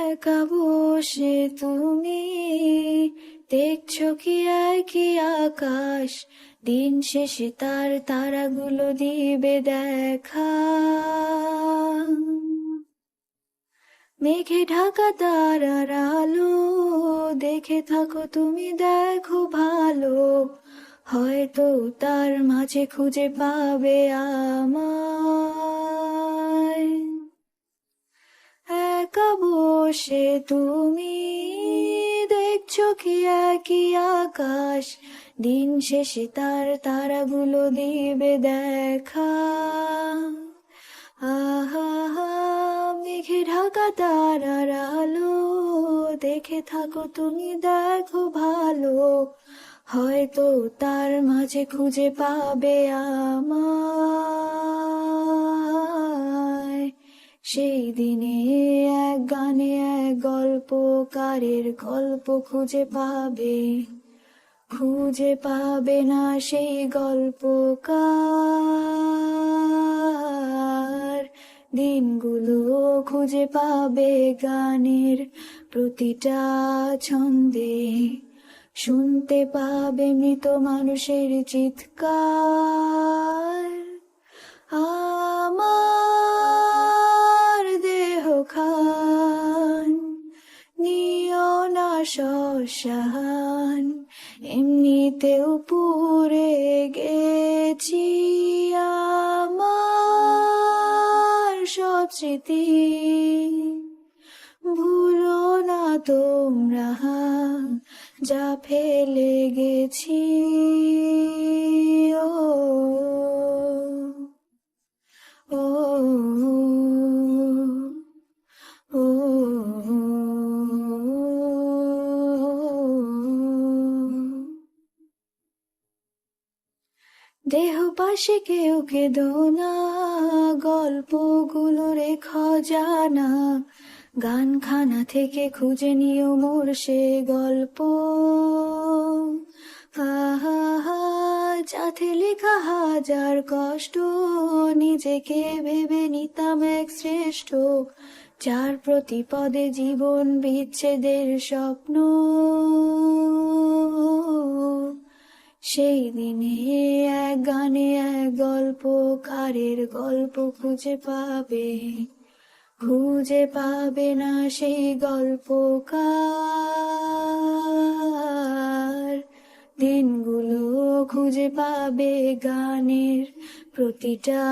একা বসে তুমি দেখছো কি একই আকাশ, দিন শেষে তার তারাগুলো দিবে দেখা। মেঘে ঢাকা তারার আলো দেখে থাকো তুমি, দেখো ভালো, হয়তো তার মাঝে খুঁজে পাবে আমায়। একা বসে তুমি দেখছো কি একই আকাশ, দিন শেষে তার তারাগুলো দিবে দেখা। আহা মেঘে ঢাকা তারার আলো দেখে থাকো তুমি, দেখো ভালো, হয়তো তার মাঝে খুঁজে পাবে আমায়। সেই দিনে এক গানে এক গল্পকারের গল্প খুঁজে পাবে না সেই গল্পকার। দিনগুলো খুঁজে পাবে গানের প্রতিটা ছন্দে, শুনতে পাবে মৃত মানুষের চিৎকার। আমার দেহ খান নিও না শ্মশান, এমনিতেও পুড়ে গেছি আমার সব স্মৃতি। ভুলো না তোমরা যা ফেলে গেছি। ও ও ও দেহ পাশে কেউ কেঁদো না, গল্পগুলো রেখা জানা, গানখানা থেকে খুঁজে নিও মোর সে গল্প। আহা যাতে লেখা হাজার কষ্ট, নিজেকে ভেবে নিতাম এক শ্রেষ্ঠ, যার প্রতি পদে জীবন বিচ্ছেদের স্বপ্ন। সেই দিনে এক গানে এক গল্পকারের গল্প খুঁজে পাবে না সেই গল্পকার। দিনগুলো খুঁজে পাবে গানের প্রতিটা